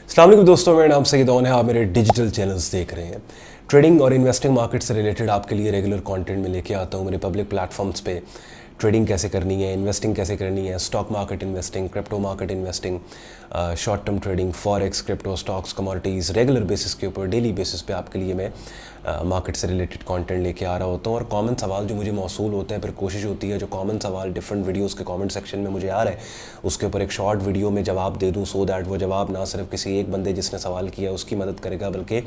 अस्सलाम वालेकुम दोस्तों, मेरा नाम सईद ओन है। आप मेरे डिजिटल चैनल्स देख रहे हैं। ट्रेडिंग और इन्वेस्टिंग मार्केट से रिलेटेड आपके लिए रेगुलर कंटेंट में लेके आता हूँ मेरे पब्लिक प्लेटफॉर्म्स पे। ट्रेडिंग कैसे करनी है, इन्वेस्टिंग कैसे करनी है, stock market investing, crypto market investing, short term trading, forex, crypto, stocks, commodities, regular basis के ऊपर, डेली बेसिस पे आपके लिए मैं मार्केट से रिलेटेड कंटेंट लेके आ रहा होता हूँ। और कॉमन सवाल जो मुझे मौसूल होते हैं, फिर कोशिश होती है जो कॉमन सवाल डिफरेंट वीडियोस के कमेंट सेक्शन में मुझे आ रहे हैं उसके ऊपर एक शॉर्ट वीडियो में जवाब दे दूँ, सो दैट वो जवाब ना सिर्फ किसी एक बंदे जिसने सवाल किया उसकी मदद करेगा, बल्कि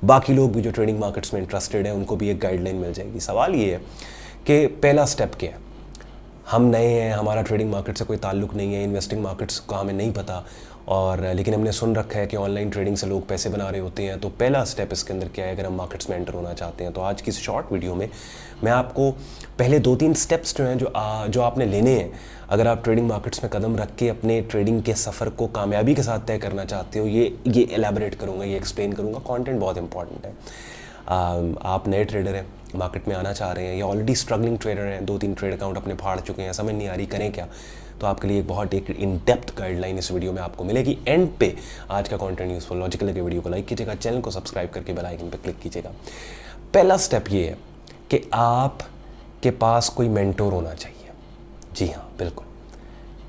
बाकी लोग भी जो ट्रेडिंग मार्केट्स में इंटरेस्टेड हैं उनको भी एक गाइडलाइन मिल जाएगी। सवाल ये है कि पहला स्टेप क्या है। हम नए हैं, हमारा ट्रेडिंग मार्केट से कोई ताल्लुक़ नहीं है, इन्वेस्टिंग मार्केट्स का हमें नहीं पता, और लेकिन हमने सुन रखा है कि ऑनलाइन ट्रेडिंग से लोग पैसे बना रहे होते हैं। तो पहला स्टेप इसके अंदर क्या है अगर हम मार्केट्स में एंटर होना चाहते हैं। तो आज की इस शॉर्ट वीडियो में मैं आपको पहले 2-3 स्टेप्स जो हैं जो आपने लेने हैं अगर आप ट्रेडिंग मार्केट्स में कदम रख के अपने ट्रेडिंग के सफ़र को कामयाबी के साथ तय करना चाहते हो, ये एलैबोरेट करूँगा, ये एक्सप्लेन करूँगा। कंटेंट बहुत इंपॉर्टेंट है। आप नए ट्रेडर हैं, मार्केट में आना चाह रहे हैं, या ऑलरेडी स्ट्रगलिंग ट्रेडर हैं, 2-3 ट्रेड अकाउंट अपने फाड़ चुके हैं, समझ नहीं आ रही करें क्या, तो आपके लिए एक इन डेप्थ गाइडलाइन इस वीडियो में आपको मिलेगी। एंड पे आज का कंटेंट यूजफुल लॉजिकल लगे, वीडियो को लाइक कीजिएगा, चैनल को सब्सक्राइब करके बेल आइकन पे क्लिक कीजिएगा। पहला स्टेप ये है कि आपके पास कोई मेंटोर होना चाहिए। जी हाँ, बिल्कुल।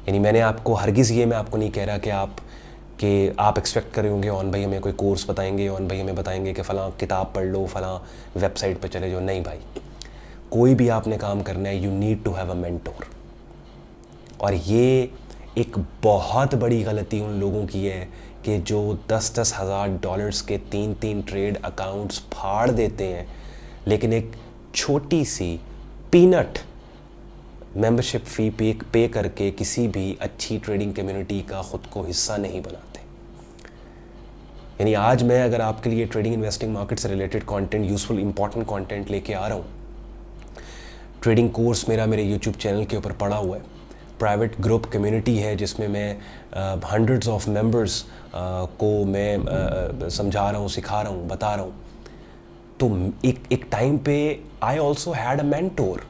यानी मैं आपको नहीं कह रहा कि आप एक्सपेक्ट कर रहे होंगे ऑन भाई हमें कोई कोर्स बताएंगे, ऑन भाई हमें बताएंगे कि फ़लाँ किताब पढ़ लो, फ़लाँ वेबसाइट पे चले जाओ। नहीं भाई, कोई भी आपने काम करना है, you need to have a mentor. और ये एक बहुत बड़ी गलती उन लोगों की है कि जो 10-10 हज़ार डॉलर्स के 3-3 ट्रेड अकाउंट्स फाड़ देते हैं, लेकिन एक छोटी सी पीनट मेंबरशिप फ़ी पे करके किसी भी अच्छी ट्रेडिंग कम्युनिटी का ख़ुद को हिस्सा नहीं बनाते। यानी आज मैं अगर आपके लिए ट्रेडिंग इन्वेस्टिंग मार्केट से related content, useful important content लेके आ रहा हूँ। ट्रेडिंग कोर्स मेरे यूट्यूब चैनल के ऊपर पड़ा हुआ है। प्राइवेट ग्रुप कम्युनिटी है जिसमें मैं हंड्रेड्स ऑफ मेंबर्स को मैं समझा रहा हूँ, सिखा रहा हूँ, बता रहा हूँ। तो एक टाइम पे I also had a mentor.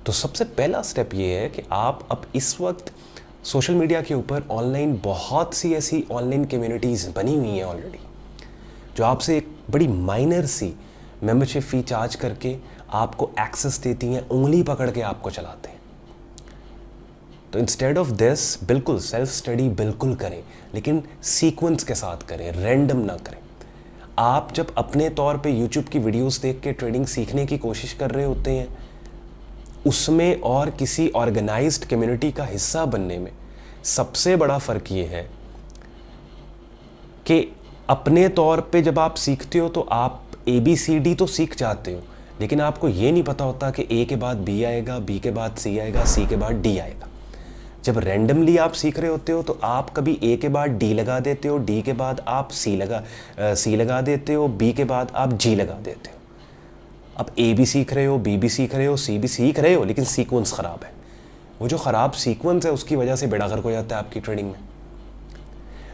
तो सबसे पहला स्टेप ये है कि आप अब इस वक्त सोशल मीडिया के ऊपर ऑनलाइन बहुत सी ऐसी ऑनलाइन कम्युनिटीज़ बनी हुई हैं ऑलरेडी, जो आपसे एक बड़ी माइनर सी मेंबरशिप फ़ी चार्ज करके आपको एक्सेस देती हैं, उंगली पकड़ के आपको चलाते हैं। तो इंस्टेड ऑफ दिस बिल्कुल सेल्फ स्टडी बिल्कुल करें, लेकिन सीक्वेंस के साथ करें, रैंडम ना करें। आप जब अपने तौर पे यूट्यूब की वीडियोस देख के ट्रेडिंग सीखने की कोशिश कर रहे होते हैं, उसमें और किसी ऑर्गेनाइज्ड कम्युनिटी का हिस्सा बनने में सबसे बड़ा फ़र्क ये है कि अपने तौर पे जब आप सीखते हो तो आप ABCD तो सीख जाते हो, लेकिन आपको ये नहीं पता होता कि A के बाद B आएगा, B के बाद C आएगा, C के बाद D आएगा। जब रैंडमली आप सीख रहे होते हो तो आप कभी A के बाद D लगा देते हो, D के बाद आप C लगा देते हो, B के बाद आप G लगा देते हो। अब A भी सीख रहे हो, B भी सीख रहे हो, C भी सीख रहे हो, लेकिन सीक्वेंस ख़राब है। वो जो ख़राब सीक्वेंस है उसकी वजह से बेड़ा गर्क हो जाता है आपकी ट्रेडिंग में।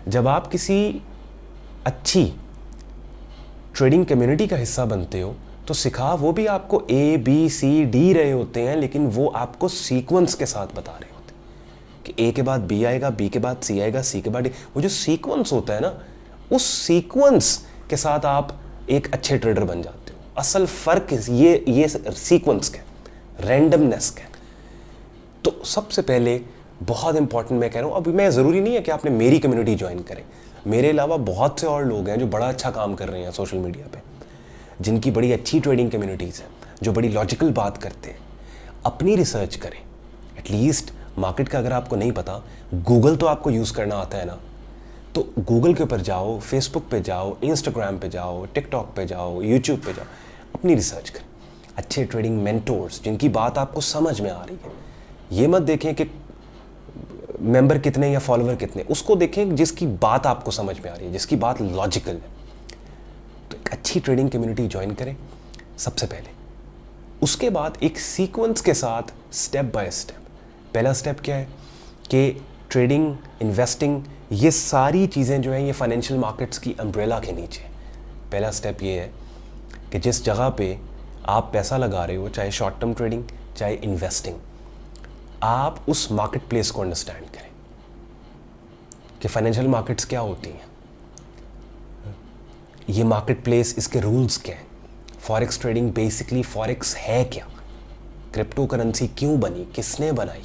जब आप किसी अच्छी ट्रेडिंग कम्युनिटी का हिस्सा बनते हो तो सिखा वो भी आपको ABCD रहे होते हैं, लेकिन वो आपको सीक्वेंस के साथ बता रहे होते हैं कि A के बाद B आएगा, B के बाद C आएगा, C के बाद D। वो जो सीक्वेंस होता है ना, उस सीक्वेंस के साथ आप एक अच्छे ट्रेडर बन जाते हो। असल फ़र्क ये सीक्वेंस का, रैंडमनेस का। तो सबसे पहले बहुत इंपॉर्टेंट मैं कह रहा हूँ, अभी मैं ज़रूरी नहीं है कि आपने मेरी कम्युनिटी ज्वाइन करें। मेरे अलावा बहुत से और लोग हैं जो बड़ा अच्छा काम कर रहे हैं सोशल मीडिया पे, जिनकी बड़ी अच्छी ट्रेडिंग कम्युनिटीज़ हैं, जो बड़ी लॉजिकल बात करते हैं। अपनी रिसर्च करें। एटलीस्ट मार्केट का अगर आपको नहीं पता, गूगल तो आपको यूज़ करना आता है ना, तो गूगल के ऊपर जाओ, फेसबुक पे जाओ, इंस्टाग्राम पे जाओ, टिकटॉक पे जाओ, यूट्यूब पे जाओ, अपनी रिसर्च करें। अच्छे ट्रेडिंग मेंटोर्स जिनकी बात आपको समझ में आ रही है। ये मत देखें कि मेंबर कितने या फॉलोअर कितने, उसको देखें जिसकी बात आपको समझ में आ रही है, जिसकी बात लॉजिकल है। तो एक अच्छी ट्रेडिंग कम्युनिटी ज्वाइन करें सबसे पहले। उसके बाद एक सीक्वेंस के साथ स्टेप बाय स्टेप। पहला स्टेप क्या है कि ट्रेडिंग, इन्वेस्टिंग, ये सारी चीज़ें जो हैं ये फाइनेंशियल मार्केट्स की अम्ब्रेला के नीचे। पहला स्टेप ये है कि जिस जगह पे आप पैसा लगा रहे हो, चाहे शॉर्ट टर्म ट्रेडिंग, चाहे इन्वेस्टिंग, आप उस मार्केट प्लेस को अंडरस्टैंड करें कि फाइनेंशियल मार्केट्स क्या होती हैं, ये मार्केट प्लेस, इसके रूल्स क्या हैं, फॉरेक्स ट्रेडिंग बेसिकली फॉरेक्स है क्या, क्रिप्टो करेंसी क्यों बनी, किसने बनाई।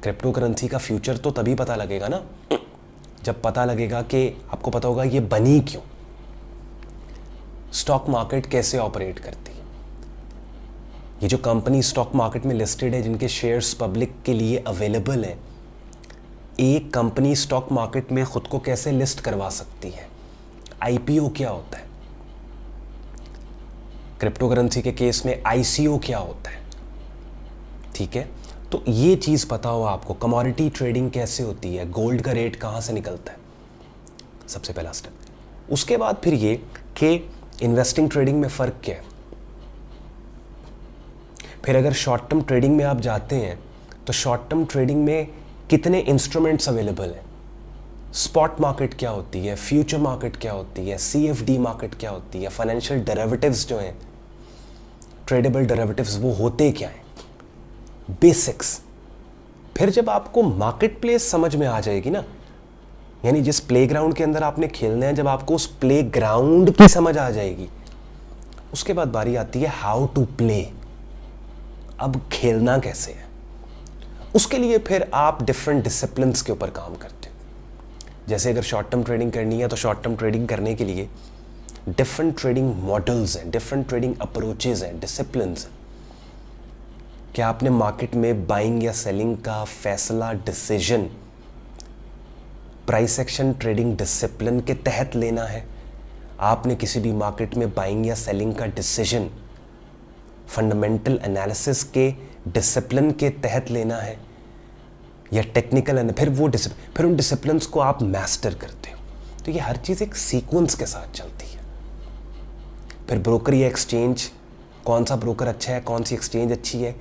क्रिप्टो करेंसी का फ्यूचर तो तभी पता लगेगा ना जब पता लगेगा कि आपको पता होगा ये बनी क्यों। स्टॉक मार्केट कैसे ऑपरेट करती है, ये जो कंपनी स्टॉक मार्केट में लिस्टेड है, जिनके शेयर्स पब्लिक के लिए अवेलेबल हैं, एक कंपनी स्टॉक मार्केट में खुद को कैसे लिस्ट करवा सकती है, आईपीओ क्या होता है, क्रिप्टो करेंसी के केस में आईसीओ क्या होता है, ठीक है। तो ये चीज़ पता हो आपको, कमोडिटी ट्रेडिंग कैसे होती है, गोल्ड का रेट कहाँ से निकलता है, सबसे पहला स्टेप। उसके बाद फिर ये कि इन्वेस्टिंग ट्रेडिंग में फ़र्क क्या है। फिर अगर शॉर्ट टर्म ट्रेडिंग में आप जाते हैं तो शॉर्ट टर्म ट्रेडिंग में कितने इंस्ट्रूमेंट्स अवेलेबल हैं, स्पॉट मार्केट क्या होती है, फ्यूचर मार्केट क्या होती है, सीएफडी मार्केट क्या होती है, फाइनेंशियल डेरिवेटिव्स जो हैं, ट्रेडेबल डेरिवेटिव्स, वो होते क्या हैं, बेसिक्स। फिर जब आपको मार्केट प्लेस समझ में आ जाएगी ना, यानी जिस प्लेग्राउंड के अंदर आपने खेलना है, जब आपको उस प्लेग्राउंड की समझ आ जाएगी, उसके बाद बारी आती है हाउ टू प्ले, अब खेलना कैसे है। उसके लिए फिर आप डिफरेंट डिसिप्लिन्स के ऊपर काम करते हो। जैसे अगर शॉर्ट टर्म ट्रेडिंग करनी है तो शॉर्ट टर्म ट्रेडिंग करने के लिए डिफरेंट ट्रेडिंग मॉडल्स हैं, डिफरेंट ट्रेडिंग अप्रोचेज हैं, डिसिप्लिन्स हैं। क्या आपने मार्केट में बाइंग या सेलिंग का फैसला, decision price action trading discipline के तहत लेना है। आपने किसी भी मार्केट में बाइंग या सेलिंग का डिसीजन फंडामेंटल एनालिसिस के डिसिप्लिन के तहत लेना है, या टेक्निकल, फिर वो फिर उन डिसिप्लिन्स को आप मास्टर करते हो। तो ये हर चीज़ एक सीक्वेंस के साथ चलती है। फिर ब्रोकर या एक्सचेंज, कौन सा ब्रोकर अच्छा है, कौन सी एक्सचेंज अच्छी है,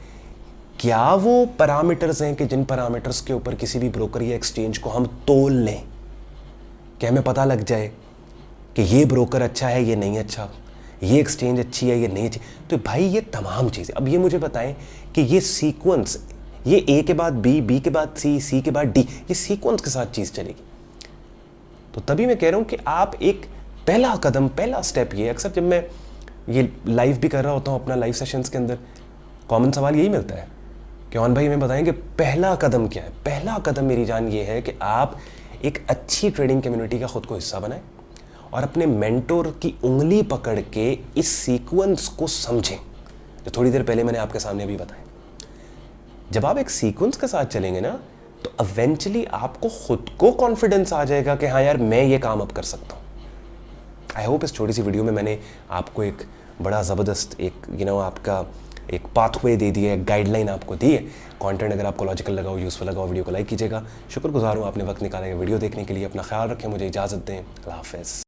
क्या वो पैरामीटर्स हैं कि जिन पैरामीटर्स के ऊपर किसी भी ब्रोकर या एक्सचेंज को हम तोल लें, कि हमें पता लग जाए कि ये ब्रोकर अच्छा है, ये नहीं अच्छा, ये एक्सचेंज अच्छी है, ये नहीं अच्छी। तो भाई ये तमाम चीज़ें, अब ये मुझे बताएं कि ये सीक्वेंस, ये ए के बाद बी, बी के बाद सी, सी के बाद डी, ये सीक्वेंस के साथ चीज़ चलेगी। तो तभी मैं कह रहा हूँ कि आप एक पहला कदम, पहला स्टेप ये, अक्सर जब मैं ये लाइव भी कर रहा होता हूँ अपना लाइव सेशंस के अंदर, कॉमन सवाल यही मिलता है कि ऑन भाई हमें बताएंगे पहला कदम क्या है। पहला कदम मेरी जान ये है कि आप एक अच्छी ट्रेडिंग कम्युनिटी का खुद को हिस्सा बनाएं और अपने मेंटोर की उंगली पकड़ के इस सीक्वेंस को समझें जो थोड़ी देर पहले मैंने आपके सामने अभी बताया। जब आप एक सीक्वेंस के साथ चलेंगे ना, तो इवेंचुअली आपको खुद को कॉन्फिडेंस आ जाएगा कि हाँ यार मैं ये काम अब कर सकता हूँ। आई होप इस छोटी सी वीडियो में मैंने आपको एक बड़ा ज़बरदस्त एक आपका एक पाथवे दे दिया है, गाइडलाइन आपको दी है। कंटेंट अगर आपको लॉजिकल लगा हो, यूज़फुल लगा हो, वीडियो को लाइक कीजिएगा। शुक्रगुजार हूँ आपने वक्त निकाला है वीडियो देखने के लिए। अपना ख्याल रखें, मुझे इजाज़त दें। अल्लाह हाफ़िज़।